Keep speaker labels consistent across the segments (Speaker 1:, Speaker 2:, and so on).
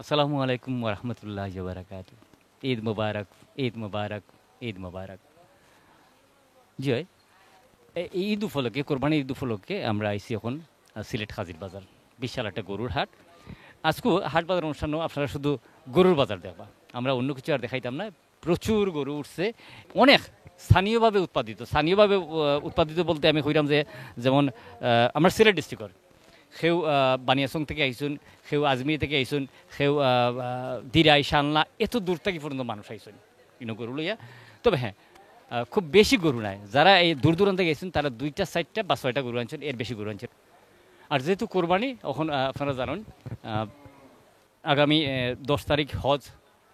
Speaker 1: আসসালামু আলাইকুম ওয়া রাহমাতুল্লাহি ওয়া বারাকাতুহু। ঈদ মুবারক, ঈদ মুবারক, ঈদ মুবারক। জি ভাই, ঈদ উপলক্ষে, কোরবানির ঈদ উপলক্ষে আমরা আইছি এখন সিলেট হাজির বাজার। বিশাল একটা গরুর হাট। আজকেও হাট বাজার অনুষ্ঠানও আপনারা শুধু গরুর বাজার দেখবা, আমরা অন্য কিছু আর দেখাইতাম না। প্রচুর গরু উঠছে, অনেক স্থানীয়ভাবে উৎপাদিত। স্থানীয়ভাবে উৎপাদিত বলতে আমি কইলাম যে যেমন আমরা সিলেট ডিস্ট্রিক্টর সেও বানিয়াসং থেকে আইসুন, সেও আজমির থেকে আইসুন, সেও দিরাই শানলা, এত দূর থেকে পর্যন্ত মানুষ আইসুন ইনো গরু লইয়া। তবে হ্যাঁ, খুব বেশি গরু নাই। যারা এই দূর দূরান্ত গেছেন তারা 2টা 4টা বা 6টা গরু আনছেন, এর বেশি গরু আনছেন। আর যেহেতু কোরবানি, এখন আপনারা জানেন আগামী 10 তারিখ হজ,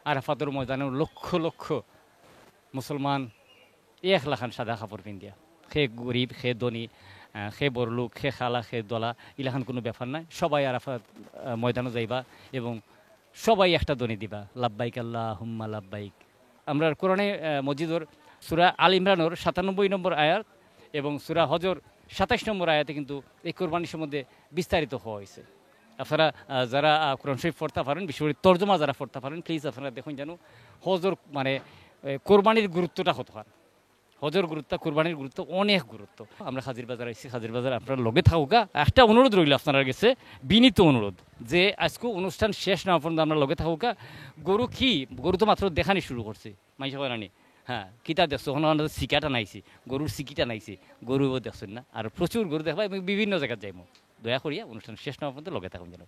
Speaker 1: আরাফাতের ময়দানে লক্ষ লক্ষ মুসলমান 1 লাখান সাদা কাপড় পিন্ধিয়া, সে গরিব, সে ধনী, সে বড়লোক, সে খালা, সে দলা, ইলাখান কোনো ব্যাপার নাই। সবাই আরাফাত ময়দানে যাইবা এবং সবাই একটা দনি দিবা, লাব্বাইক আল্লাহুম্মা লাব্বাইক। আমরা কোরআনে মজিদর সূরা আল ইমরানের 97 নম্বর আয়াত এবং সূরা হজর 27 নম্বর আয়াতে কিন্তু এই কোরবানির সম্বন্ধে বিস্তারিত হওয়া হয়েছে। আপনারা যারা কোরআন শরীফ পড়তে পারেন, বিশেষ করে তর্জমা যারা পড়তে পারেন, প্লিজ আপনারা দেখুন যেন হজর মানে কোরবানির গুরুত্বটা কত হয়। হজর গুরুত্ব, কোরবানির গুরুত্ব অনেক গুরুত্ব। আমরা হাজির বাজার আইছি, হাজির বাজার আপনারা লগে থাকুকা। একটা অনুরোধ রইল আপনার কাছে, বিনীত অনুরোধ, যে আজকে অনুষ্ঠান শেষ না পর্যন্ত আমরা লগে থাকুকা। গরু কি, গরু তো মাত্র দেখানি শুরু করছে, মাইসা করানি। হ্যাঁ, কিতা দেখছো, ওখানে আমাদের সিকাটা নাইছি, গরুর সিকিটা নাইছি, গরুও দেখছেন না। আর প্রচুর গরু দেখবা এবং বিভিন্ন জায়গায় যাইব। দয়া করিয়া অনুষ্ঠান শেষ না পর্যন্ত লগে থাকুন যেন।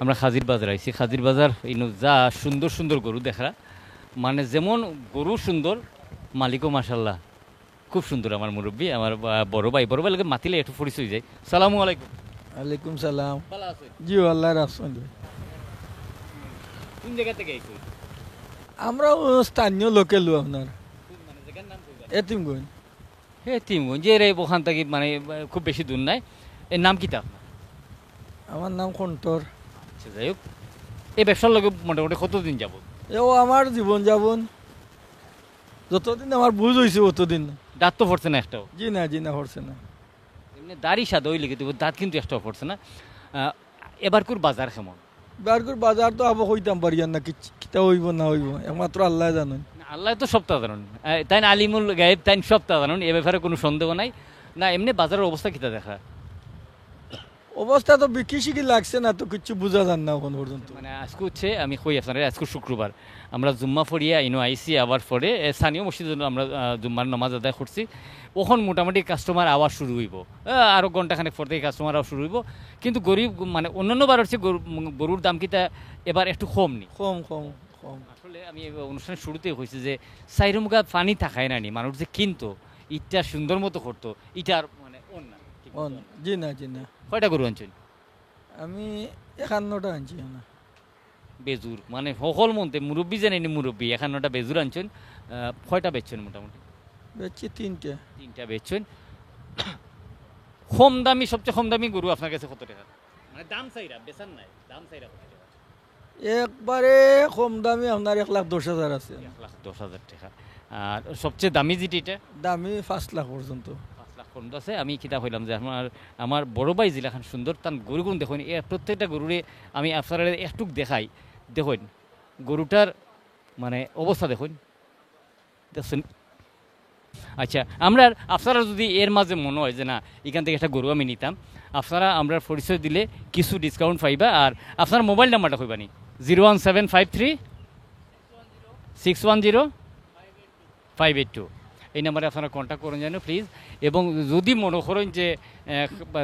Speaker 1: আমরা হাজির বাজার আইছি। হাজির বাজার ইনো যা সুন্দর সুন্দর গরু দেখা, মানে যেমন গরু সুন্দর, মালিকও মাশাল্লাহ খুব সুন্দর। আমার মুরব্বী, আমার বড় ভাই লোকে মাতিলে একটু পরিচয় যায়। সালামু আলাইকুম।
Speaker 2: ওয়ালাইকুম সালাম।
Speaker 1: ভালো আছে?
Speaker 2: জি আল্লাহ রাখছেন।
Speaker 1: কোন জায়গা থেকে আইছো?
Speaker 2: আমরা স্থানীয় লোকেল আপনার
Speaker 1: মানে জায়গার নাম কইবা?
Speaker 2: এতিমগঞ্জ।
Speaker 1: হ্যাঁ, তিমগঞ্জ এর ওখান থেকে, মানে খুব বেশি দূর নাই। এর নাম কি তা?
Speaker 2: আমার নাম কণ্ঠর।
Speaker 1: আচ্ছা, যাই হোক, এই ব্যবসার লগে মোটামুটি কতদিন যাব?
Speaker 2: এও আমার জীবন যাপন যতদিন আমার বুঝ হয়েছে অতদিন।
Speaker 1: দাঁত তো পড়ছে না একটাও?
Speaker 2: জি না হচ্ছে না।
Speaker 1: এমনি দাড়ি সাদা ওই লেগে দেবো, দাঁত কিন্তু একটাও পড়ছে না। এবারকুর বাজার কেমন?
Speaker 2: বারকুর বাজার তো আবো হইতাম পারিয়ান না, কিতা হইব না হইব একমাত্র আল্লাহ জানেন।
Speaker 1: আল্লাহ তো সপ্তাহ জানুন, তাই না আলিমুল গায়েব, তাই সপ্তাহ জানুন, এ ব্যাপারে কোনো সন্দেহ নাই। না এমনি বাজারের অবস্থা কিতা দেখা?
Speaker 2: অবস্থা তো বিক্রি শিখি লাগছে না, তো কিছু বোঝা যান না এখন পর্যন্ত।
Speaker 1: মানে আজকে হচ্ছে আমি কই আপনারা আজকে শুক্রবার আমরা জুম্মা ফরিয়া ইনো আইসি আবার পরে স্থানীয় মসজিদের জন্য আমরা জুম্মার নামাজ আদায় করছি। ওখন মোটামুটি কাস্টমার আওয়াজ শুরু হইব, আরও ঘন্টাখানেক পর থেকে কাস্টমার আওয়াজ শুরু হইব। কিন্তু গরিব মানে অন্যান্য বার হচ্ছে গরুর দাম কিতা এবার একটু কম নি।
Speaker 2: কম কম কম।
Speaker 1: আসলে আমি অনুষ্ঠানের শুরুতে হয়েছে যে সাইরুমগা পানি থাকায় না নি মানুষ যে কিনতো ইটটা সুন্দর মতো করতো ইটার মানে অন্য
Speaker 2: জি না জি না।
Speaker 1: কয়টা গরু আনছেন?
Speaker 2: আমি 51টা আনছি না।
Speaker 1: বেজুর মানে সকল মন্তে মুরব্বী জানেনি মুরব্বী 51টা বেজুর আনছেন। কয়টা বেচছেন মোটামুটি?
Speaker 2: বেচছি 3টে।
Speaker 1: 3টা বেচছেন। কম দামি সবচেয়ে কম দামি গরু আপনার কাছে কত টাকা? মানে দাম চাইরা বেচার নাই, দাম চাইরা কত টাকা?
Speaker 2: একবারে কম দামি আপনার 1,10,000 আছে।
Speaker 1: 1,10,000 টাকা। আর সবচেয়ে দামি যেটি এটা
Speaker 2: দামি 5 লাখ পর্যন্ত।
Speaker 1: 5 লাখ পর্যন্ত আছে। আমি কিতাব হইলাম যে আমার বড় ভাই জিলাখান সুন্দর তার গরুগুলো দেখুন, প্রত্যেকটা গরুরে আমি আপনারা একটুক দেখাই। দেখুন গরুটার মানে অবস্থা দেখুন, দেখছেন? আচ্ছা, আমরা আপনারা যদি এর মাঝে মনে হয় যে না এখান থেকে একটা গরু আমি নিতাম, আপনারা আমরা পরিচয় দিলে কিছু ডিসকাউন্ট পাইবা। আর আপনার মোবাইল নাম্বারটা কইবানি 01753610582 এই নাম্বারে আপনারা কন্ট্যাক্ট করুন যেন প্লিজ। এবং যদি মনে করেন যে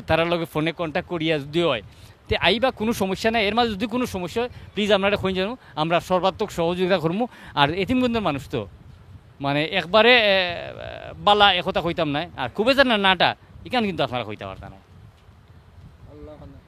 Speaker 1: তারা লগে ফোনে কন্ট্যাক্ট করিয়া যদি হয় তে আইবা, কোনো সমস্যা নাই। এর মাঝে যদি কোনো সমস্যা হয় প্লিজ আপনারা কইন যেন, আমরা সর্বাত্মক সহযোগিতা করবো। আর এতিমগঞ্জের মানুষ তো মানে একবারে বালা একথা কইতাম নাই, আর খুবই জান নাটা এখান কিন্তু আপনারা কইতে পারতাম না।
Speaker 2: আল্লাহ হানা।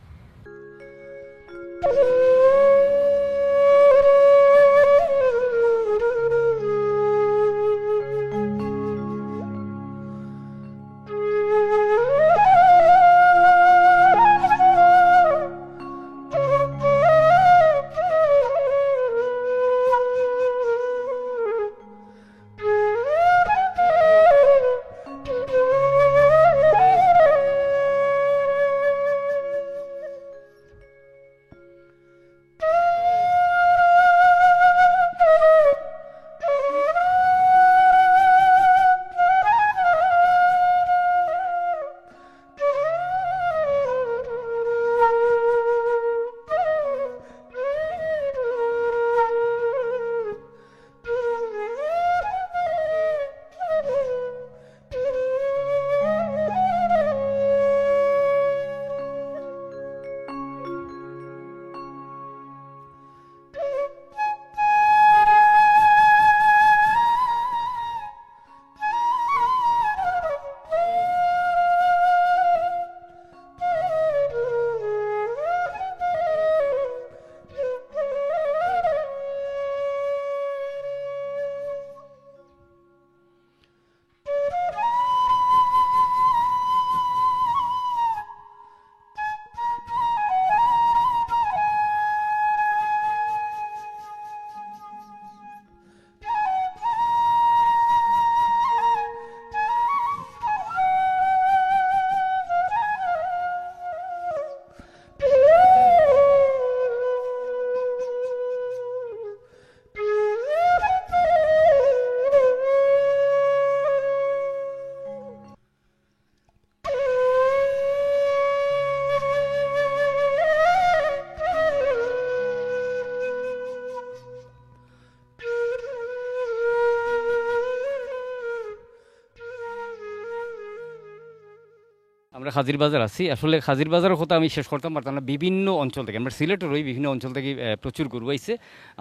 Speaker 1: আমরা খাজির বাজার আছি। আসলে খাজির বাজারের কথা আমি শেষ করতাম পারতাম না। বিভিন্ন অঞ্চল থেকে আমরা সিলেটের ওই বিভিন্ন অঞ্চল থেকে প্রচুর গরু আইছে।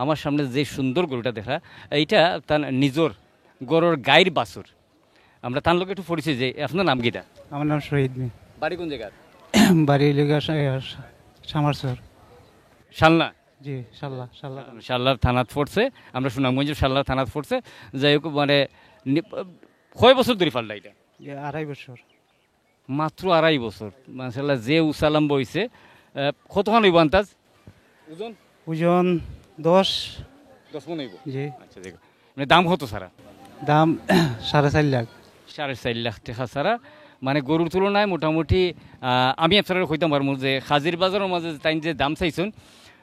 Speaker 1: আমার সামনে যে সুন্দর গরুটা দেখা, এইটা তার নিজর গরুর গাইর বাছুর। আমরা তার লোক একটু পরিচয় যে আপনার নাম গীতা?
Speaker 3: আমার নাম শহীদ মিয়া।
Speaker 1: বাড়ি কোন জায়গার?
Speaker 3: বাড়ি লেগা সামারসর।
Speaker 1: শালনা?
Speaker 3: জি শাল্লা শাল্লা।
Speaker 1: শাল্লার থানাত পড়ছে, আমরা সুনামগঞ্জের শাল্লার থানাত পড়ছে। যাই হোক মানে কয় বছর ধরে পাল্লা এটা?
Speaker 3: 2.5 বছর।
Speaker 1: মাত্র 2.5 বছর। মাশাআল্লাহ যে উসালাম বইছে। কতখান হইব আন্তাজ ওজন?
Speaker 3: ওজন 10
Speaker 1: মন হইব।
Speaker 3: জি।
Speaker 1: আচ্ছা দেখো মানে দাম কত সারা?
Speaker 3: দাম 4.5 লাখ।
Speaker 1: 4.5 লাখ টাকা সারা। মানে গরুর তুলনায় মোটামুটি আমি আপনারা কইতাম পারবো যে খাজির বাজারের মাঝে তাই যে দাম চাইছেন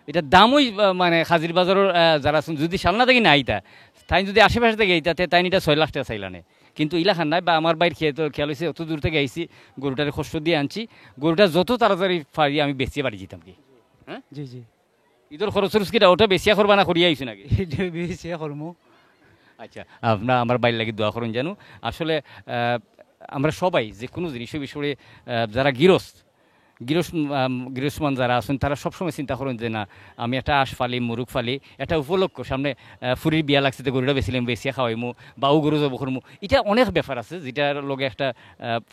Speaker 1: এটা দামই মানে খাজির বাজারের যারা যদি সালনা থেকে না আইতা তাই যদি আশেপাশে থেকে আইতাতে তাই এটা 6 লাখ টাকা চাইলানে। কিন্তু ইলাখান নাই বা আমার বাইর খেয়াল হয়েছে অত দূর থেকে আইছি গরুটারে কষ্ট দিয়ে আনছি গরুটা যত তাড়াতাড়ি পারি আমি বেশি বাড়ি যেতাম কি হ্যাঁ
Speaker 3: জি জি
Speaker 1: ঈদের খরচ কিটা ওটা বেশিয়া করবা না করিয়া আইছো নাকি
Speaker 3: এটা বেশি কর্ম
Speaker 1: আচ্ছা আপনার আমার বাইর লাগি দোয়া করুন জানো আসলে আমরা সবাই যে কোনো জিনিসের বিষয়ে যারা গৃহস্থমান যারা আছেন তারা সবসময় চিন্তা করেন যে না আমি একটা আশ ফালি মুরুখ ফালি একটা উপলক্ষ সামনে ফুরির বিয়া লাগছে তো গরুটা বেছিলাম বেছিয়া খাওয়াইমু বা ও গরু জব করমু এটা অনেক ব্যাপার আছে যেটার লগে একটা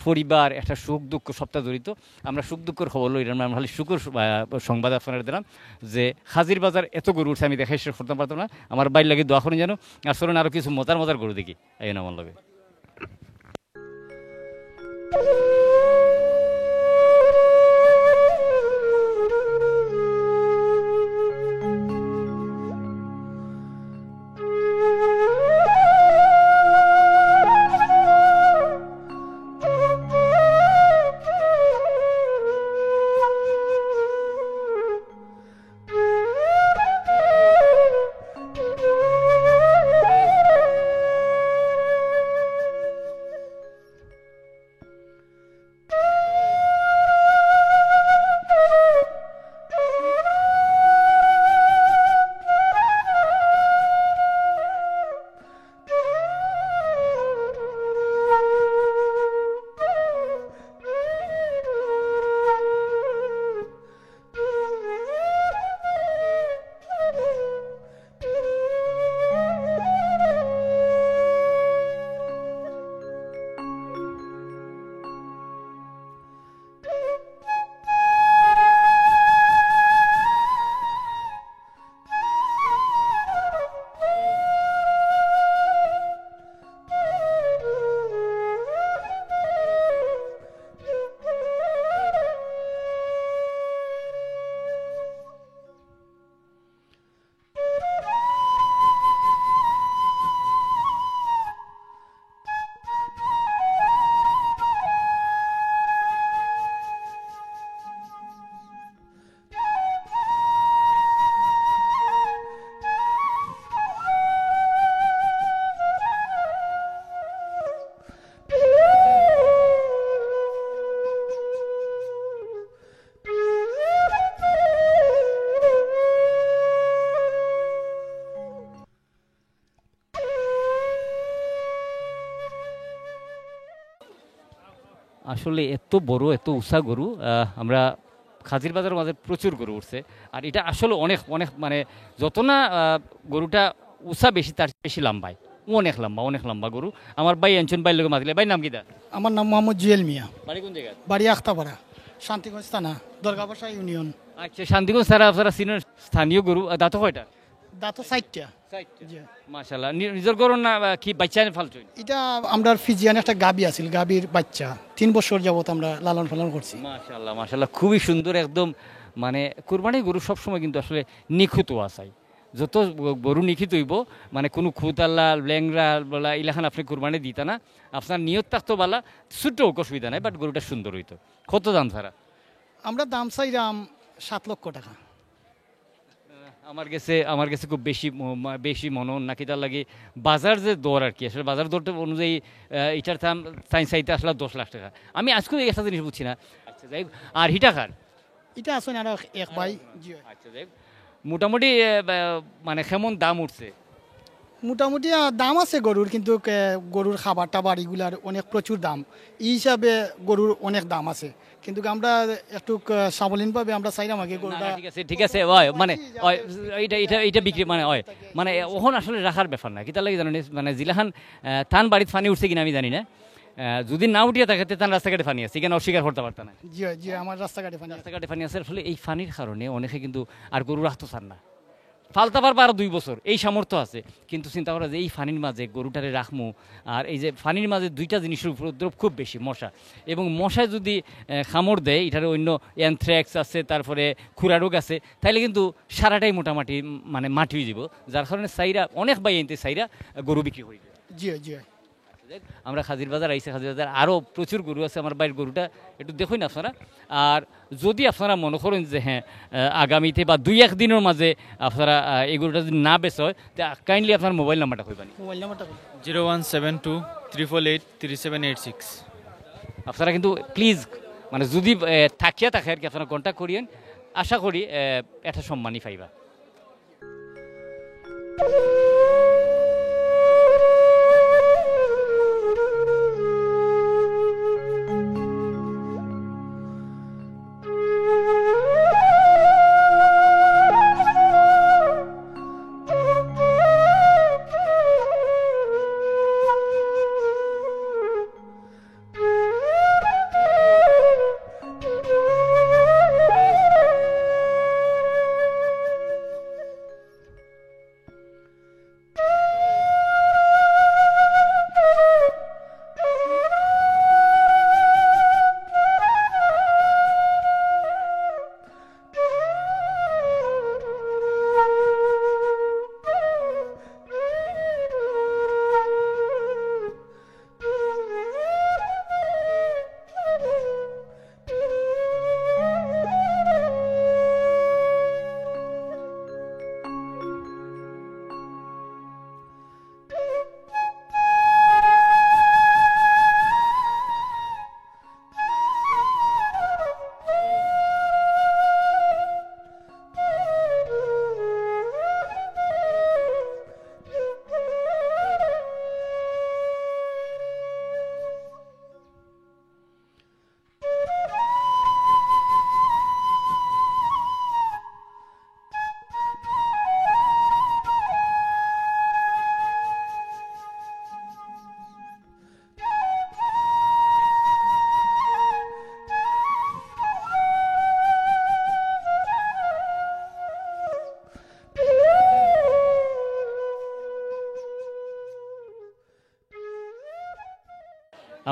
Speaker 1: পরিবার একটা সুখ দুঃখ সবটা জড়িত আমরা সুখ দুঃখের খবর লই আমরা খালি সুখের সংবাদ আপনারা দিলাম যে হাজির বাজার এত গরু উঠছে আমি দেখাই শেষ করতে পারতাম না আমার বাইর লাগে দোয়া করেন জানো আসলে আরও কিছু মজার গরু দেখি এই না আমার লগে আসলে এত বড় এত উষা গরু আমরা খাজির বাজারের মাঝে প্রচুর গরু উঠছে আর এটা আসলে অনেক অনেক মানে যত না গরুটা উষা বেশি তার বেশি লম্বায় অনেক লম্বা গরু আমার ভাই আনছেন ভাই লোক মাতিলে ভাই নাম কি দা
Speaker 4: আমার নাম মোহাম্মদ জুয়েল মিয়া,
Speaker 1: বাড়ি কোন জায়গায়?
Speaker 4: বাড়ি আখতাপাড়া, শান্তিগঞ্জ থানা, দরগাবাসা ইউনিয়ন।
Speaker 1: আচ্ছা শান্তিগঞ্জ স্যার আপনারা সিনিয়র স্থানীয় গরু দাঁত কয়টা?
Speaker 4: দাঁত 60টা। জি।
Speaker 1: মাশাআল্লাহ নিজের গরু না কি বাচ্চা ফালছুই?
Speaker 4: এটা আমরা ফিজিয়ান একটা গাবি আছিল, গাবির বাচ্চা 3 বছর যাবত আমরা লালন পালন করছি।
Speaker 1: মাশাআল্লাহ খুবই সুন্দর একদম মানে কুরবানি গরু সবসময় কিন্তু আসলে নিখুঁত আসাই যত গরু নিখুঁত হইব মানে কোনো খুঁত আল্লাহ ল্যাংরা বলা ইলাখান আপনি কুরবানি দিতা না আপনার নিয়ত থাকতো বলা ছোট অসুবিধা নাই বাট গরুটা সুন্দর হইতো। কত দাম ছাড়া?
Speaker 4: আমরা দাম চাইলাম 7 লক্ষ টাকা।
Speaker 1: আমার কাছে খুব বেশি মনে নাকি তার লাগে বাজার যে দর আর কি আসলে বাজার দরটা অনুযায়ী এটার দাম চাইতে আসলে 10 লাখ টাকা। আমি আজকেও একটা জিনিস বুঝছি না। আচ্ছা যাই আর হিটাকার
Speaker 4: এটা আসলে আর এক ভাই।
Speaker 1: আচ্ছা যাই মোটামুটি মানে কেমন দাম উঠছে?
Speaker 4: মোটামুটি দাম আছে গরুর, কিন্তু গরুর খাবার টাবার এগুলার অনেক প্রচুর দাম, এই হিসাবে গরুর অনেক দাম আছে, কিন্তু আমরা একটু স্বাবলম্বীভাবে আমরা চাইলাম আগে গরুটা।
Speaker 1: ঠিক আছে ওই মানে এটা বিক্রি মানে ওই মানে ওখানে আসলে রাখার ব্যাপার না কি তার লাগে জানো মানে জিলাখান থান বাড়িতে ফানি উঠছে কিনা আমি জানি না, যদি না উঠিয়ে থাকে তার রাস্তাঘাটে ফানি আছে এখানে অস্বীকার করতে পারত না।
Speaker 4: জি জি আমার রাস্তাঘাটে
Speaker 1: ফানি আছে ফলে এই ফানির কারণে অনেকে কিন্তু আর গরু রাখতে চান না, ফালতে পারবো আরো 2 বছর এই সামর্থ্য আছে, কিন্তু চিন্তা করা যে এই ফানির মাঝে গরুটারে রাখমু আর এই যে ফানির মাঝে দুইটা জিনিসের উপদ্রব খুব বেশি মশা, এবং মশায় যদি খামড় দেয় এটার অন্য অ্যানথ্রাক্স আছে তারপরে খুরা রোগ আছে তাইলে কিন্তু সারাটাই মোটামুটি মানে মাটি হয়ে যাব, যার কারণে সাইরা অনেক বাই এনতে সাইরা গরু বিক্রি করি।
Speaker 4: জি জি
Speaker 1: আমরা খাজির বাজার আইসি, খাজির বাজার আরও প্রচুর গরু আছে, আমার বাড়ির গরুটা একটু দেখুন আপনারা। আর যদি আপনারা মনে করেন যে হ্যাঁ আগামীতে বা 2-1 দিনের মাঝে আপনারা এই গরুটা যদি না বেচ হয় তা কাইন্ডলি আপনার মোবাইল নাম্বারটা কইবানি।
Speaker 4: মোবাইল নাম্বারটা
Speaker 5: 0172 8883786।
Speaker 1: আপনারা কিন্তু প্লিজ মানে যদি থাকিয়া থাকে আর কি আপনারা কন্ট্যাক্ট করিয়েন, আশা করি এটা সম্মানই পাইবা।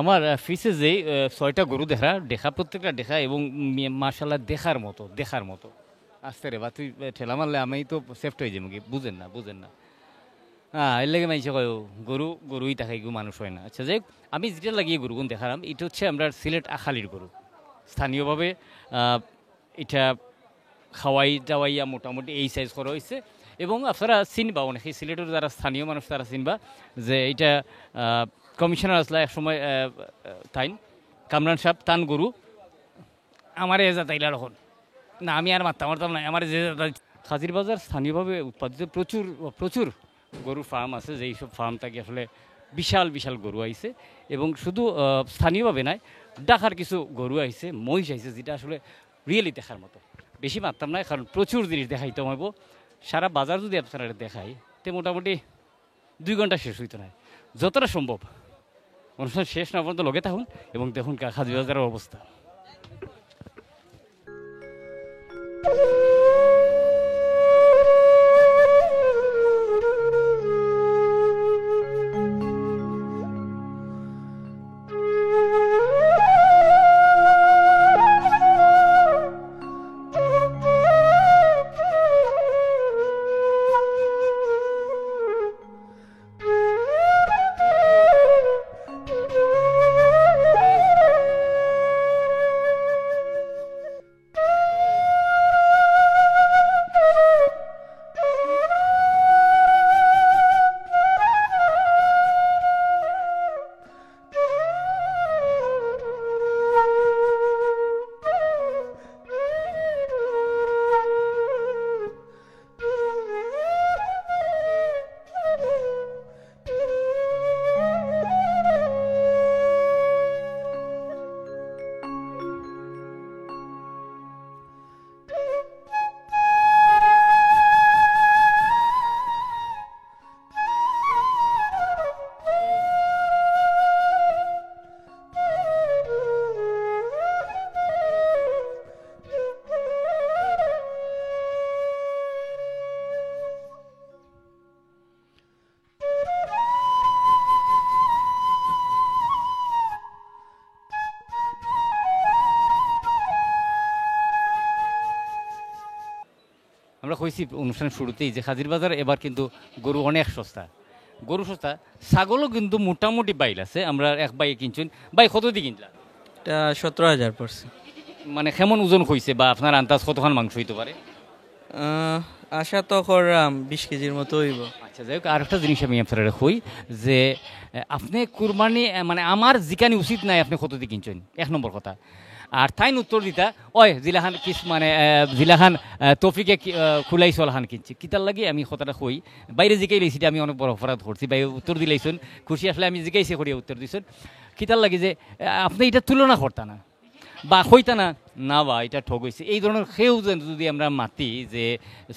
Speaker 1: আমার ফিসে যে 6টা গরু দেখা প্রত্যেকটা দেখা এবং মাশাআল্লাহ দেখার মতো আস্তে রে বা তুই ঠেলা মারলে আমি তো সেফট হয়ে যাবো কি, বুঝেন না হ্যাঁ, এর লাগে মাইছে কয় গরুই থাকে, গরু মানুষ হয় না। আচ্ছা, যাই হোক, আমি যেটা লাগিয়ে গরুগুন দেখালাম এটা হচ্ছে আমরা সিলেট আখালির গরু। স্থানীয়ভাবে এটা খাওয়াই টাওয়াইয়া মোটামুটি এই সাইজ করা হয়েছে এবং আপনারা চিনবা, অনেকে সিলেটের যারা স্থানীয় মানুষ তারা চিনবা যে এটা কমিশনার আসলা এক সময় তাইন কামরান সাহেব তান গরু আমার এজা তাইলা রখন না, আমি আর মারতাম না, আমার যে খাজির বাজার স্থানীয়ভাবে উৎপাদিত প্রচুর গরুর ফার্ম আছে, যেই সব ফার্ম থেকে আসলে বিশাল গরু আইছে এবং শুধু স্থানীয়ভাবে নয়, ঢাকার কিছু গরু আইছে, মহিষ আইছে, যেটা আসলে রিয়েলি দেখার মতো। বেশি মারতাম না, কারণ প্রচুর জিনিস দেখাইতে হইব। সারা বাজার যদি আপনারা দেখাই তে মোটামুটি 2 ঘন্টা শেষ হইতো না, যতটা সম্ভব অনুষ্ঠান শেষ না পর্যন্ত লগে থাকুন এবং দেখুন খাজির বাজারের অবস্থা। আমরা কইছি অনুষ্ঠানের শুরুতেই যে খাজির বাজার এবার কিন্তু গরু অনেক সস্তা, ছাগলও কিন্তু মোটামুটি বাইল আছে। আমরা এক বাইয়ে কিনছেন, বাই কত দিয়ে কিনলাম?
Speaker 5: এটা 17,000 পড়ছে।
Speaker 1: মানে কেমন ওজন হয়েছে বা আপনার আন্দাজ কতখান মাংস হইতে পারে?
Speaker 5: আশা তো করলাম 20 কেজির মতো হইব।
Speaker 1: আচ্ছা যাই হোক আর একটা জিনিস আমি আপনার কই যে আপনি কুরবানি মানে আমার জিকানি উচিত নাই আপনি কত দিয়ে কিনছেন 1 নম্বর কথা আর তাইন উত্তর দিতা ওই জিলাহান কিস মানে জিলাহান তৌফিকে খুলাই চলহান কিনছি কিতার লাগে আমি কথাটা কই বাইরে জিকাই লাইছি আমি অনেক বড় অপরাধ করছি বাইরে উত্তর দিলাইছেন খুশি আসলে আমি জিকাইছে করিয়া উত্তর দিছেন কিতার লাগে যে আপনি এটা তুলনা করতা না বা হইতা না না বা এটা ঠগ হয়েছে এই ধরনের সেও যদি আমরা মাতি যে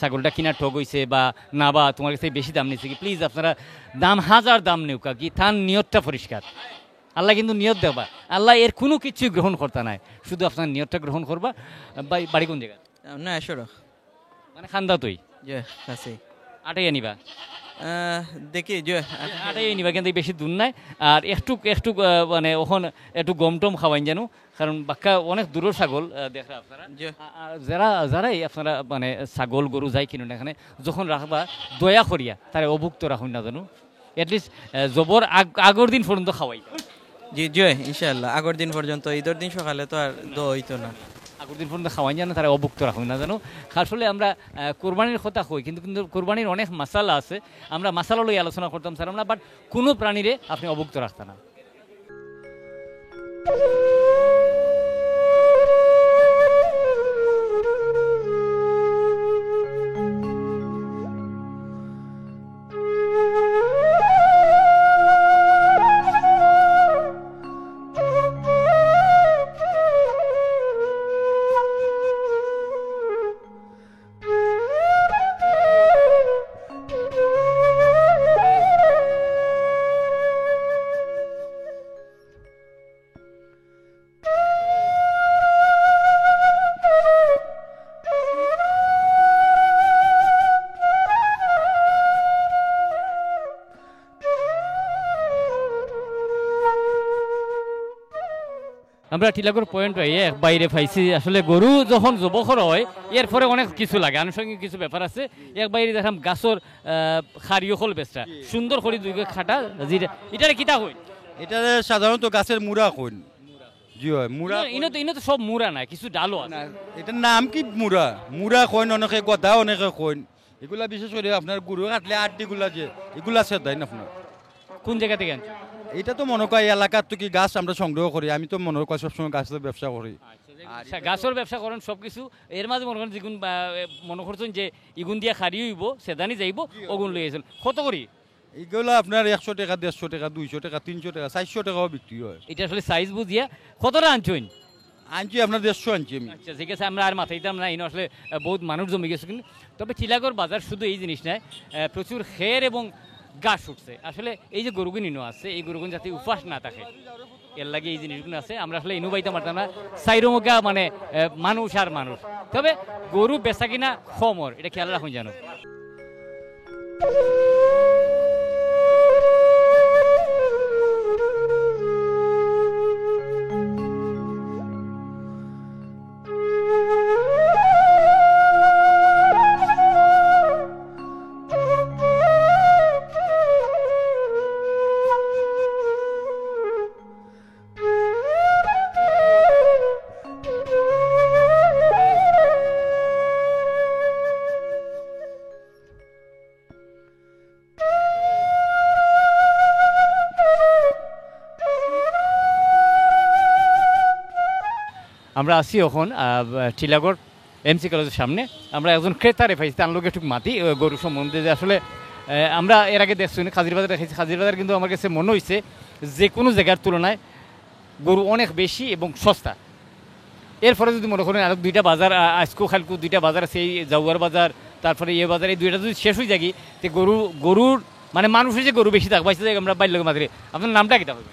Speaker 1: ছাগলটা কিনা ঠগ হয়েছে বা না বা তোমার কাছে বেশি দাম নিচ্ছে কি প্লিজ আপনারা দাম হাজার দাম নেউকা কি তার নিয়তটা পরিষ্কার আল্লাহ কিন্তু নিয়ত দেবা আল্লাহ এর কোনো কিছুই গ্রহণ করতে নাই শুধু আপনার নিয়তটা গ্রহণ করবা বাড়ি কোন জায়গা
Speaker 5: না এসো
Speaker 1: মানে খান্দা তুই
Speaker 5: যে কাছে
Speaker 1: আটাই আনিবা
Speaker 5: দেখি যে
Speaker 1: আটাই আনিবা কিন্তু বেশি দূর নাই আর একটু একটু মানে ওখানে একটু গম টম খাওয়াইন জানো কারণ বাক্কা অনেক দূরের ছাগল দেখা আপনারা যারা যারাই আপনারা মানে ছাগল গরু যাই কিনুন এখানে যখন রাখবা দয়া করিয়া তারা অভুক্ত রাখুন না জানো এটলিস্ট জবর আগর দিন পর্যন্ত খাওয়াই
Speaker 5: জি জয় ইনশাআল্লাহ আগর দিন পর্যন্ত ঈদের দিন সকালে তো আর হইতো না
Speaker 1: আগর দিন পর্যন্ত খাওয়াই জানো তারা অভুক্ত রাখুন না জানো আসলে আমরা কোরবানির কথা কই কিন্তু কিন্তু কোরবানির অনেক মশালা আছে আমরা মশালা লই আলোচনা করতাম স্যার আমরা বাট কোনো প্রাণীরে আপনি অভুক্ত রাখতেন না আমরা টিলাগড় পয়েন্ট বাইরে পাইছি আসলে গরু যখন জবখর হয় এরপরে অনেক কিছু লাগে আনুষঙ্গিক কিছু ব্যাপার আছে এক বাইরে দেখলাম গাছর খারিও হল বেচটা সুন্দর করে দুই খাটা যেটা এটারে কিতা হই
Speaker 6: এটা সাধারণত গাছের মুড়া কইন জি হয় মুড়া
Speaker 1: ইনো তো সব মুড়া না কিছু ডালও আছে
Speaker 6: এটার নাম কি মুড়া মুড়া কইন অনেকে গদা অনেকে কইন এগুলা বিশেষ করে আপনার গরু কাটলে আড্ডিগুলা যে এগুলা আছে তাই না আপনার
Speaker 1: কোন জায়গা থেকে আনছো
Speaker 6: এটা তো মনে কয় এলাকার তো কি গাছ আমরা সংগ্রহ করি আমি তো মনে কয় সবসময় গাছের ব্যবসা করি
Speaker 1: আচ্ছা গাছের ব্যবসা করেন সব কিছু এর মাঝে মনে করেন যেগুন মনে করছেন যে ইগুন দিয়া খারি হইব সেদানি যাইব ওগুন লই আছেন কত করি
Speaker 6: এগুলো আপনার 100 টাকা 150 টাকা 200 টাকা 300 টাকা 400 টাকাও বিক্রি হয়
Speaker 1: এটা আসলে সাইজ বুঝিয়া কতটা আনছেন
Speaker 6: আনছি আপনার 150 আনছি আমি
Speaker 1: আচ্ছা ঠিক আছে আমরা আর মাথায় দিতাম না ইনো আসলে বহুত মানুষ জমে গেছে কিন্তু তবে টিলাগড় বাজার শুধু এই জিনিস নয় প্রচুর খের এবং গাছ উঠছে আসলে এই যে গরুগুন ইনো আছে এই গরুগুন যাতে উপাস না থাকে এর লাগে এই জিনিসগুলো আছে আমরা আসলে ইনো বাইতে পারতাম না সাইরমগা মানে মানুষ আর মানুষ তবে গরু বেচা কিনা খমর এটা খেয়াল রাখুন জানো আমরা আছি এখন টিলাগড় এমসি কলেজের সামনে আমরা একজন ক্রেতারে পাইছি তার লোক একটু মাতি গরু সম্বন্ধে যে আসলে আমরা এর আগে দেখছি খাজির বাজার দেখেছি খাজির বাজার কিন্তু আমার কাছে মনে হয়েছে যে কোনো জায়গার তুলনায় গরু অনেক বেশি এবং সস্তা এরপরে যদি মনে করেন আরও দুইটা বাজার আজকু খালকু দুইটা বাজার আছে এই জাউয়ার বাজার তারপরে ইয়ে বাজার এই দুইটা যদি শেষ হয়ে যাই তো গরুর মানে মানুষের যে গরু বেশি থাকবে যে আমরা বাইর লোকের মাঝে আপনার নামটা কী হবে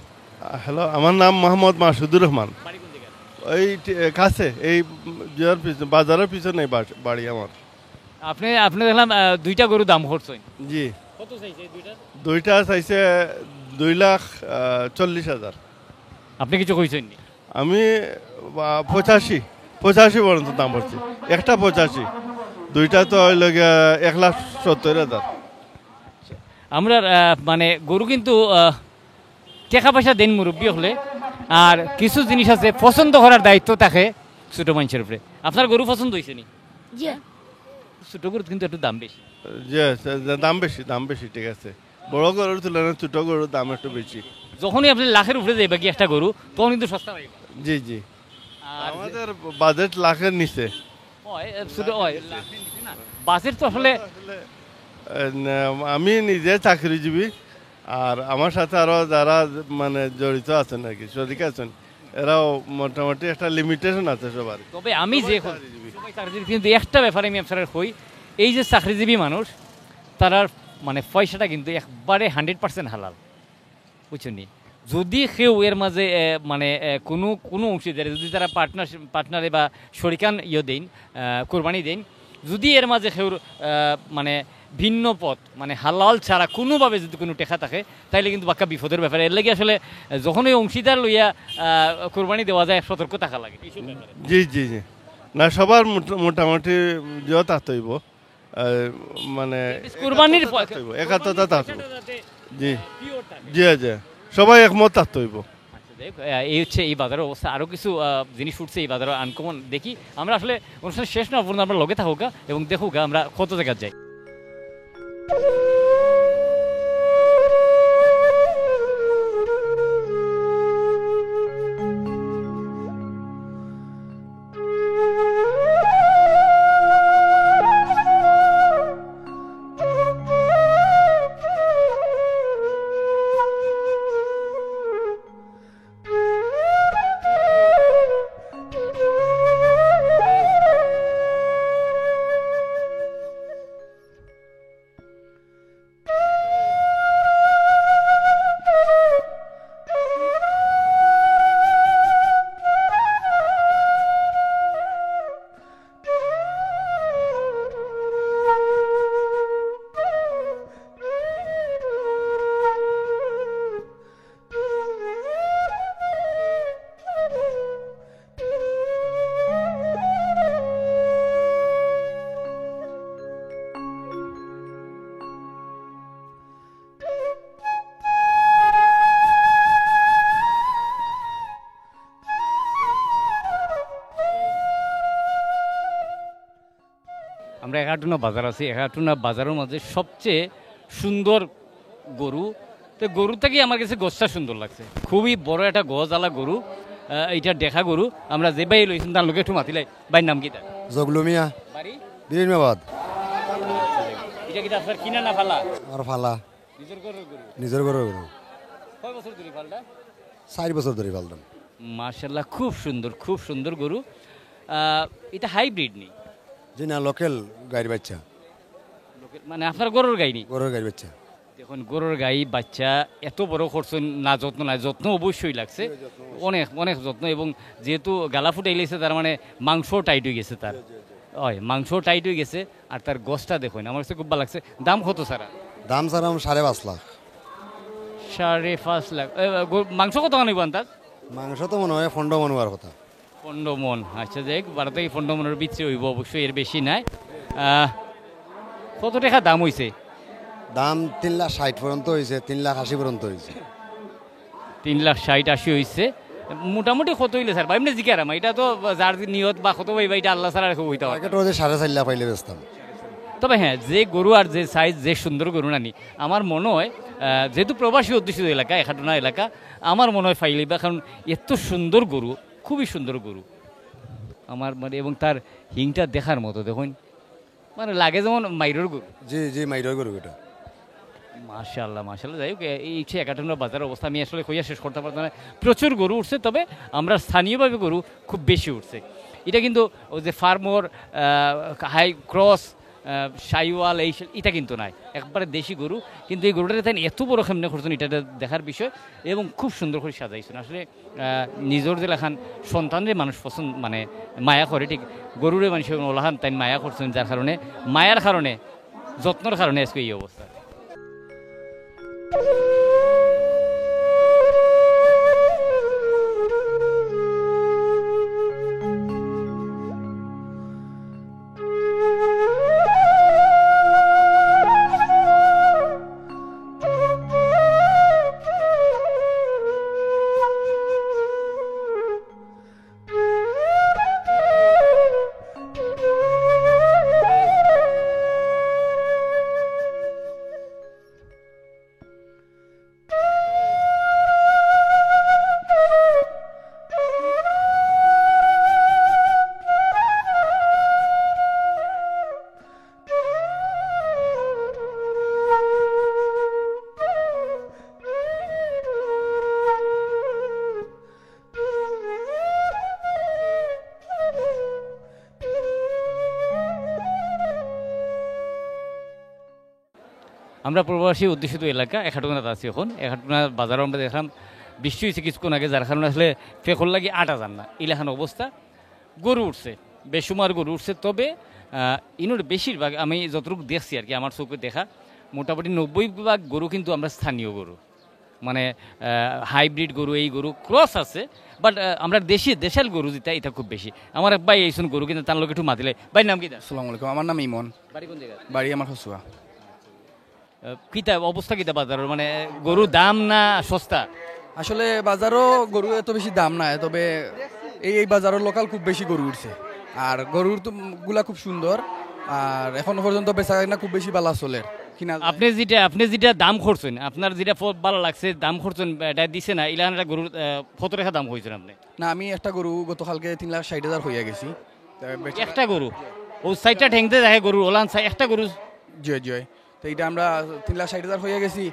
Speaker 7: হ্যালো আমার নাম মোহাম্মদ মাসুদুর রহমান এই কাছে এই বাজারের পিছনে বাড়ি আমার
Speaker 1: আপনি দেখলাম দুইটা গরু দাম করছেন
Speaker 7: জি
Speaker 1: কত চাইছে
Speaker 7: দুইটা চাইছে 2,40,000
Speaker 1: আপনি কিছু কইছেন নি
Speaker 7: আমি 85 পর্যন্ত দাম পড়ছি একটা 85 দুইটা তো হইল 1,70,000
Speaker 1: আমরা মানে গরু কিন্তু টাকা পয়সা দেন মুরব্বী হলে আর কিছু জিনিস আছে পছন্দ করার দায়িত্ব থাকে ছোট মানুষের উপরে আপনার গরু পছন্দ হয়েছে নি
Speaker 8: জি
Speaker 1: ছোট গরু কিন্তু একটু দাম বেশি
Speaker 7: যে দাম বেশি ঠিক আছে, বড় গরুর তুলনায় ছোট গরুর দাম একটু বেশি।
Speaker 1: যখনই আপনি লাখের উপরে যাইবা কি একটা গরু তখন কিন্তু সস্তা পাইবা।
Speaker 7: জি জি,
Speaker 1: আর
Speaker 7: আমাদের বাজেট লাখের নিচে।
Speaker 1: বাসের তো আসলে
Speaker 7: আমি নিজে চাকরিজীবী, আর আমার সাথে আরো যারা মানে জড়িত আছেন আর কি, শরিক আছেন, এরাও মোটামুটি একটা লিমিটেশন আছে সবার।
Speaker 1: তবে আমি যে সবাই চাকরিজীবী, কিন্তু একটা ব্যাপারে আমি আপনার হই, এই যে চাকরিজীবী মানুষ তারা মানে পয়সাটা কিন্তু একবারে 100% হালাল, বুঝছেন নি? যদি কেউ এর মাঝে মানে কোনো কোনো অংশীদারে যদি তারা পার্টনারে বা শরিকান দেন, কোরবানি দেন, যদি এর মাঝে কেউ মানে ভিন্ন পথ মানে হালাল ছাড়া কোনোভাবে যদি কোনো টেকা থাকে, তাইলে কিন্তু বাক্কা বিপদের ব্যাপারে। এর লাগে আসলে যখন ওই অংশীদার লইয়া কোরবানি দেওয়া যায় সতর্ক থাকা লাগে।
Speaker 7: জি জি জি, না সবার মোটামুটি যত তাতইব, মানে
Speaker 1: কোরবানির
Speaker 7: একাত্মতা তাতইব। জি জি জি, সবাই একমত তাতইব।
Speaker 1: এই হচ্ছে এই বাজারের অবস্থা। আরও কিছু জিনিস উঠছে এই বাজারে আনকমন। দেখি আমরা আসলে অনুষ্ঠান শেষ না পর্যন্ত আমরা লগে থাকুক এবং দেখুক আমরা কত জায়গায় যাই। আমরা একাটুনা বাজার আছি। একাটুনা বাজারের মাঝে সবচেয়ে সুন্দর গরু, তো গরু থেকেই আমার কাছে গোছটা সুন্দর লাগছে। খুবই বড় একটা গজালা গরু, এইটা দেখা গরু। আমরা যে বাই লইছেন তার লোকে একটু মাতিলাই। বাইর নাম কি তার?
Speaker 8: জগলু মিয়া,
Speaker 1: বাড়ি
Speaker 8: বীরমাবাদ।
Speaker 1: এটা কি আপনার কিনা না ফালা?
Speaker 8: আর ফালা,
Speaker 1: নিজের গরুর গরু।
Speaker 8: নিজের গরু গরু।
Speaker 1: কয় বছর ধরে ফালটা?
Speaker 8: 4 বছর ধরে ফালতাম।
Speaker 1: মাশাআল্লাহ, খুব সুন্দর গরু। এটা হাইব্রিড নেই?
Speaker 8: জি না, লোকাল গাড়ি বাচ্চা।
Speaker 1: মানে আপনার গরুর গাই নেই?
Speaker 8: গরুর গাড়ি বাচ্চা।
Speaker 1: দেখুন গরুর গাই বাচ্চা এত বড় খরচ না, যত্ন নাই, যত্ন অবশ্যই লাগছে, অনেক যত্ন। এবং যেহেতু গালা ফুটাই লেগেছে, তার মানে মাংস টাইট হয়ে গেছে তার। হয় মাংস টাইট হয়ে গেছে। আর তার গোছটা দেখুন, আমার কাছে খুব ভালো লাগছে। দাম কত সারা?
Speaker 8: দাম স্যার 5.5 লাখ।
Speaker 1: 5.5 লাখ। মাংস কত আনিব আন্দাজ?
Speaker 8: মাংস তো মনে হয় 15 মন হওয়ার কথা।
Speaker 1: 15 মন। আচ্ছা, যাই 12 থেকে 15 মনের বিচ্ছে হইব অবশ্যই, এর বেশি নাই। কত টাকা দাম হয়েছে?
Speaker 8: দাম 3,60,000 পর্যন্ত হয়েছে, 3,80,000 পর্যন্ত হয়েছে।
Speaker 1: 3,60,000-80 হয়েছে। মোটামুটি কত হইলে স্যার? এমনি জিজ্ঞারাম, এটা তো যার নিয়ত বা কত ভাই এটা আল্লাহ ছাড়া রেখে হইতে হয়।
Speaker 8: 4.5 লাখ পাইলে বেচতাম।
Speaker 1: তবে হ্যাঁ, যে গরু আর যে সাইজ, যে সুন্দর গরু নানি, আমার মনে হয় যেহেতু প্রবাসী অধ্যুষিত এলাকা, একাটুনা এলাকা, আমার মনে হয় ফাইলিবা। কারণ এত সুন্দর গরু, খুবই সুন্দর গরু আমার মানে। এবং তার হিংটা দেখার মতো, দেখুন মানে লাগে যেমন মাইরোর গরু।
Speaker 8: জি জি, মাইরোর গরু এটা।
Speaker 1: মাশাআল্লাহ। যাই হোক, এই হচ্ছে একাটুনা বাজারের অবস্থা। আমি আসলে কইয়া শেষ করতে পারতাম না। প্রচুর গরু উঠছে, তবে আমরা স্থানীয়ভাবে গরু খুব বেশি উঠছে। এটা কিন্তু ওই যে ফার্মর, হাই ক্রস, শাইওয়াল, এটা কিন্তু নাই, একবারে দেশি গরু। কিন্তু এই গরুটা তাই এত বড় কেমনে করছেন, এটা দেখার বিষয়। এবং খুব সুন্দর করে সাজাইছেন। আসলে নিজের যে লেখান সন্তানরে মানুষ পছন্দ মানে মায়া করে, ঠিক গরুরে মানুষ ওলাহান তাই মায়া করছেন, যার কারণে মায়ার কারণে, যত্নর কারণে আজকে এই অবস্থা। আমরা প্রবাসী অধ্যুষিত এলাকা একাটুনাতে আছি এখন একাটুনা বাজারও আমরা দেখলাম বৃষ্টি হয়েছে কিছুক্ষণ আগে যার কারণে আসলে ফেকল লাগে আটা যান না ইলাখান অবস্থা গরু উঠছে বেসুমার গরু উঠছে তবে ইনোর বেশিরভাগ আমি যতটুকু দেখছি আর কি আমার চোখে দেখা মোটামুটি 90% গরু কিন্তু আমরা স্থানীয় গরু মানে হাইব্রিড গরু এই গরু ক্রস আছে বাট আমরা দেশাল গরু যেটা এটা খুব বেশি আমার এক ভাই এইসব গরু কিন্তু তার লোক একটু মাতিলে ভাই নাম কি
Speaker 9: আসসালামু আলাইকুম আমার নাম ইমন
Speaker 1: বাড়ি কোন জায়গা
Speaker 9: বাড়ি আমার হসুয়া
Speaker 1: কিতা অবস্থা কিতা বাজারের মানে গরুর দাম না সস্তা
Speaker 9: আসলে বাজারও গরু এত বেশি দাম নাই তবে এই বাজারের লোকাল খুব বেশি গরু উঠছে আর গরুর তো গুলা খুব সুন্দর আর এখনো পর্যন্ত বেচা কিনা খুব বেশি বালা চলে কিনা
Speaker 1: আপনি যেটা দাম করছেন আপনার যেটা ভালো লাগছে দাম করছেন এটা দিছে না ইলান একটা গরুর কত টাকা দাম হয়েছেন আপনি
Speaker 9: না আমি একটা গরু গতকালকে 3,60,000 হইয়া গেছি
Speaker 1: একটা গরু ও সাইডটা ঠেংতে দেখে গরু ওলান একটা গরু
Speaker 9: জয় জয় তো এটা আমরা 3,60,000 হইয়া গেছি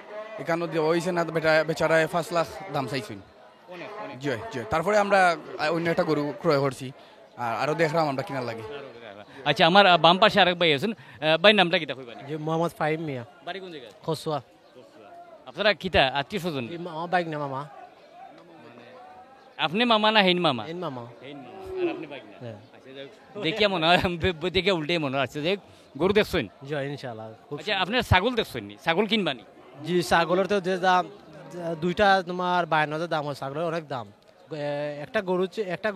Speaker 9: এখানে দেওয়া হয়েছে না বেচারায় 5 লাখ দাম চাইছেন জয় জয় তারপরে আমরা অন্য একটা গরু ক্রয় করছি আর আরো দেখলাম আমরা কিনার লাগে
Speaker 1: আচ্ছা আমার বাম পাশে আরেক ভাই আছেন ভাই নামটা কিতা কইবেন
Speaker 10: জি মোহাম্মদ ফাহিম মিয়া
Speaker 1: বাড়ি কোন জায়গায়
Speaker 10: খসুয়া
Speaker 1: আপনারা কিতা আত্মীয় স্বজন
Speaker 10: আমার বাইক না মামা
Speaker 1: আপনি মামা না হেন মামা
Speaker 10: হেন মামা
Speaker 1: আর আপনি বাইক না আচ্ছা দেখিয়া মনে হয় দেখে উল্টে মনে হচ্ছে যে গরু দেখছেন
Speaker 10: জি ইনশাআল্লাহ
Speaker 1: আচ্ছা আপনার ছাগল দেখছেন নি ছাগল কিনবানি
Speaker 10: জি ছাগলের তো যে দাম দুইটা তোমার 52,000 দাম হয় ছাগলের অনেক দাম একটা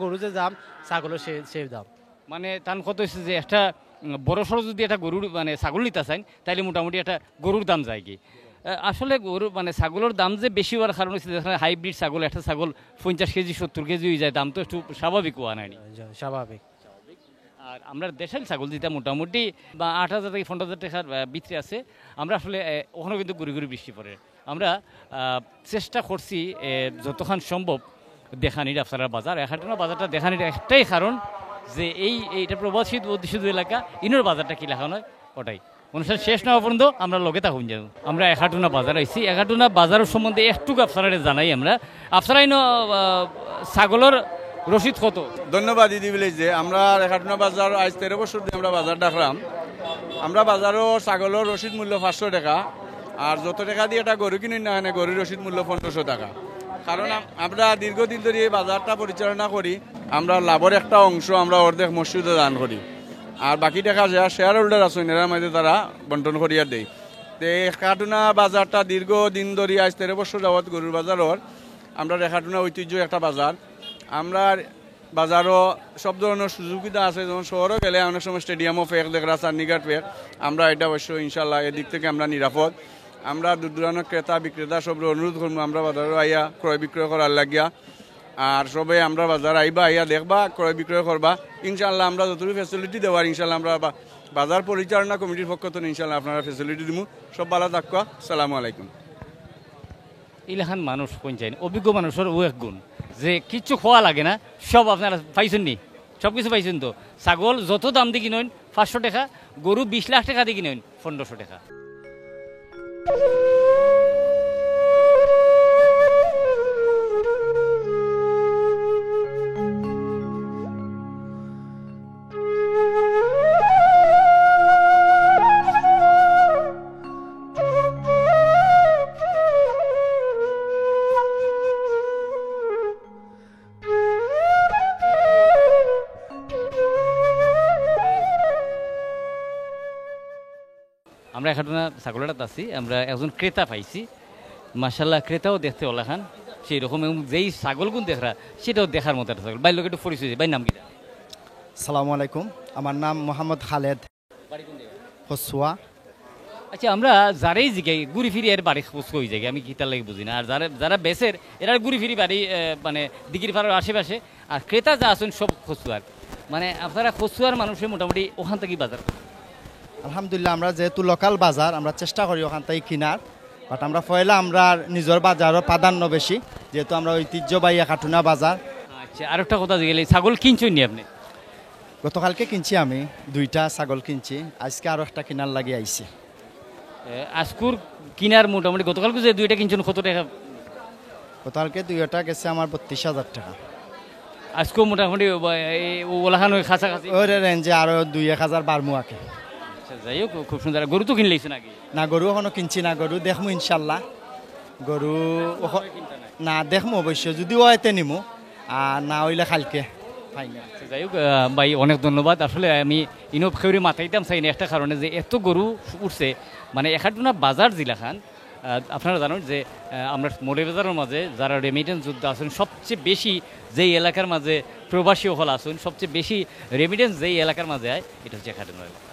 Speaker 10: গরু যে দাম ছাগলের সেই দাম
Speaker 1: মানে তান কত হচ্ছে যে একটা বড় সড়ো যদি একটা গরুর মানে ছাগল নিতে চান তাহলে মোটামুটি একটা গরুর দাম যায় কি আসলে গরু মানে ছাগলের দাম যে বেশি হওয়ার কারণ হচ্ছে হাইব্রিড ছাগল একটা ছাগল 50 কেজি 70 কেজি হয়ে যায় দাম তো একটু স্বাভাবিক হওয়া নাই
Speaker 10: স্বাভাবিক
Speaker 1: আর আমরা দেশাল ছাগল যেটা মোটামুটি বা 8,000 থেকে 15,000 টাকার ভিতরে আছে আমরা আসলে ওখানেও কিন্তু গুড়ি গুড়ি বৃষ্টি পড়ে আমরা চেষ্টা করছি যতক্ষণ সম্ভব দেখানির আপনারা বাজার এখানটা বাজারটা দেখানির একটাই কারণ যে এইটা প্রবাসী অধ্যুষিত এলাকা ইনোর বাজারটা কি লেখা নয় ওটাই অনুষ্ঠান শেষ না হওয়া পর্যন্ত আমরা লোকে থাকুন যাব আমরা একাটুনা বাজার আইছি একাটুনা বাজারের সম্বন্ধে একটু আপনারা জানাই আমরা আপনারা ইনো ছাগলের রসিদ কত
Speaker 11: ধন্যবাদ দিদি ভিলেজ যে আমরা একাটুনা বাজার আজ 13 বছর দিয়ে আমরা বাজার ডাকলাম আমরা বাজারও ছাগলের রসিদ মূল্য 500 টাকা আর যত টাকা দিয়ে একটা গরু কিনুন না গরুর রসিদ মূল্য 1500 টাকা কারণ আমরা দীর্ঘদিন ধরে এই বাজারটা পরিচালনা করি আমরা লাভের একটা অংশ আমরা অর্ধেক মসজিদে দান করি আর বাকি টাকা যা শেয়ার হোল্ডার আছেন এর মধ্যে তারা বন্টন করিয়া দেয় তো একাটুনা বাজারটা দীর্ঘদিন ধরে আজ 13 বছর যাবৎ গরুর বাজারের আমরা একাটুনা ঐতিহ্য একটা বাজার আমরা বাজারও সব ধরনের সুযোগিতা আছে যেমন শহরে গেলে অনেক সময় স্টেডিয়ামও ফেক দেখরা চান্নিঘাট ফেক আমরা এটা অবশ্যই ইনশাল্লাহ এদিক থেকে আমরা নিরাপদ আমরা দূর দূরান্ত ক্রেতা বিক্রেতা সব অনুরোধ করবো আমরা বাজারে আইয়া ক্রয় বিক্রয় করার লাগিয়া আর সবাই আমরা বাজার আইবা আইয়া দেখবা ক্রয় বিক্রয় করবা ইনশাল্লাহ আমরা যতটুকু ফেসিলিটি দেওয়ার ইনশাল্লাহ আমরা বাজার পরিচালনা কমিটির পক্ষ থেকে ইনশাল্লাহ আপনারা ফেসিলিটি দিব সব ভালো থাকুক আসসালামু আলাইকুম
Speaker 1: ইলাখান মানুষ কোন চাই অভিজ্ঞ মানুষের ও এক গুণ যে কিচ্ছু খোয়া লাগে না সব আপনারা পাইছেন নি সব কিছু পাইছেন তো ছাগল যত দাম দিয়ে কিনেন 500 টাকা গরু 20 লাখ টাকা দিয়ে কিনেন 1500 টাকা আমরা এখানে ছাগলটা আছি আমরা একজন ক্রেতা পাইছি মাশাল্লাহ ক্রেতাও দেখতে ওলাখান সেই রকম যেই ছাগলগুন দেখা সেটাও দেখার মতো একটা ছাগল ভাই লোক একটু পরিচয় ভাই নাম কি
Speaker 12: আসসালামু আলাইকুম আমার নাম মোহাম্মদ খালেদ হসুয়া
Speaker 1: আচ্ছা আমরা যারাই জিগাই ঘুরি ফিরি এর বাড়ি খোঁজ হয়ে যায় আমি কিতার লাগে বুঝি না আর যারা বেচের এরা ঘুরি ফিরি বাড়ি মানে দিঘির পাড়ার আশেপাশে আর ক্রেতা যা আছেন সব খসুয়ার মানে আপনারা খসুয়ার মানুষের মোটামুটি ওখান থেকে বাজার
Speaker 12: আলহামদুলিল্লাহ আমরা যেহেতু লোকাল বাজার আমরা চেষ্টা করি ওখান থেকে কিনার বাট আমরা পয়লা আমরা নিজের বাজারও প্রাধান্য বেশি যেহেতু আমরা ঐতিহ্যবাহী একাটুনা বাজার
Speaker 1: আচ্ছা আর একটা কথা জিগেলে ছাগল কিনছেন নি আপনি
Speaker 12: গতকালকে কিনছি আমি 2টা ছাগল কিনছি আজকে আরও একটা কিনার লাগে আইছি
Speaker 1: আজকুর কিনার মোটামুটি গতকালকে যে 2টা কিনছেন কত টাকা
Speaker 12: গতকালকে 2টা গেছে আমার 32,000 টাকা
Speaker 1: আজকেও মোটামুটি ওলাখান ওই কাছাকাছি
Speaker 12: ওই রেঞ্জে আরও 2-1,000 বাড়মু আঁকে
Speaker 1: যাই হোক খুব সুন্দর। গরু তো কিনলেইছে নাকি?
Speaker 12: না গরু এখনো কিনছি না, গরু দেখমু ইনশাল্লাহ। গরু না দেখমু অবশ্য, যদি হয়তো নিমু আর না হইলে কালকে ফাইনাল।
Speaker 1: যাই হোক ভাই অনেক ধন্যবাদ। আসলে আমি ইনোভ খেউরি মাথাইতাম চাই না একটা কারণে, যে এত গরু উঠছে, মানে এখানে বাজার জিলাখান আপনারা জানেন যে আমরা মৌলভীবাজারের মাঝে যারা রেমিটেন্স যোদ্ধা আছেন, সবচেয়ে বেশি যেই এলাকার মাঝে প্রবাসী হল আছেন, সবচেয়ে বেশি রেমিটেন্স যেই এলাকার মাঝে হয় এটা হচ্ছে খাটানো এলাকা।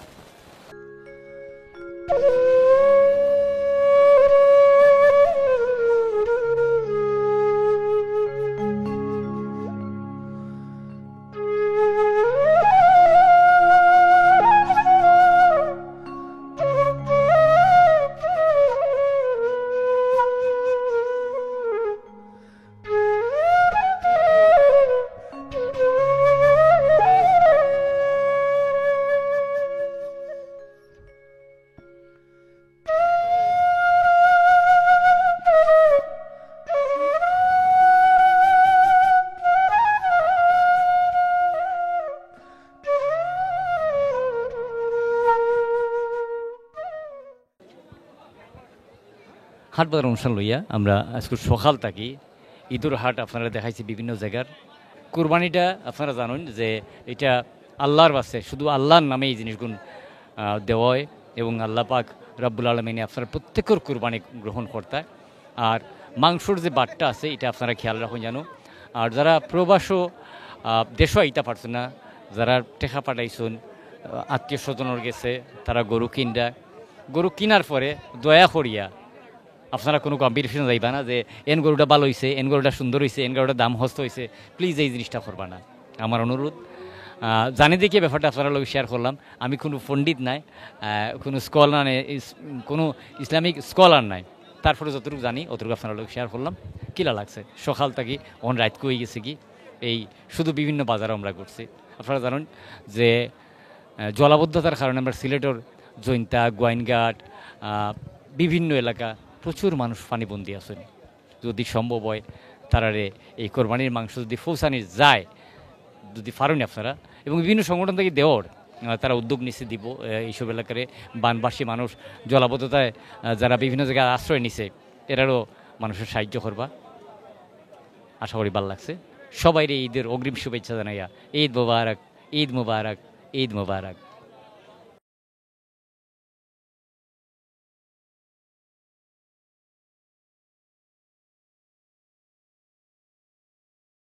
Speaker 1: হাট বাজার অনুষ্ঠান লইয়া আমরা আজকে সকাল থাকি ঈদুর হাট আপনারা দেখাইছি বিভিন্ন জায়গার। কুরবানিটা আপনারা জানেন যে এটা আল্লাহর বাসে, শুধু আল্লাহর নামে এই জিনিসগুলো দেওয়া হয় এবং আল্লাহ পাক রব্বুল আলমিনে আপনারা প্রত্যেকের কুরবানি গ্রহণ করতে। আর মাংসর যে বাটটা আছে এটা আপনারা খেয়াল রাখুন জানো। আর যারা প্রবাসও দেশও আইতা পারছেন না, যারা টেকা পাঠাইছেন আত্মীয় স্বজনের গেছে, তারা গরু কিনার পরে দয়া করিয়া আপনারা কোনো কম্পিটিশন যাইবা না যে এন গরুটা ভালো হয়েছে, এন গরুটা সুন্দর হয়েছে, এন গরুটা দাম হস্ত হয়েছে, প্লিজ এই জিনিসটা করবা না, আমার অনুরোধ। জানি দেখিয়ে ব্যাপারটা আপনারা লোক শেয়ার করলাম। আমি কোনো পণ্ডিত নাই, কোনো স্কলার নেই, কোনো ইসলামিক স্কলার নাই, তারপরে যতটুকু জানি অতটুকু আপনারা লোক শেয়ার করলাম। কিলা লাগছে সকাল থাকি অন রাত হয়ে গেছে কি এই শুধু বিভিন্ন বাজারে আমরা করছি। আপনারা জানেন যে জলাবদ্ধতার কারণে আমরা সিলেটের জৈন্তা, গোয়াইনঘাট বিভিন্ন এলাকা প্রচুর মানুষ পানিবন্দী আছেন। যদি সম্ভব হয় তারারে এই কোরবানির মাংস যদি পৌঁছানি যায়, যদি পারেন আপনারা, এবং বিভিন্ন সংগঠন থেকে দেওয়ার তারা উদ্যোগ নিচ্ছে দিব এইসব এলাকারে বানবাসী মানুষ জলাবদ্ধতায় যারা বিভিন্ন জায়গায় আশ্রয় নিছে এরারও মানুষের সাহায্য করবা। আশা করি ভালো লাগছে। সবাই ঈদের অগ্রিম শুভেচ্ছা জানাইয়া ঈদ মোবারক, ঈদ মোবারক, ঈদ মোবারক।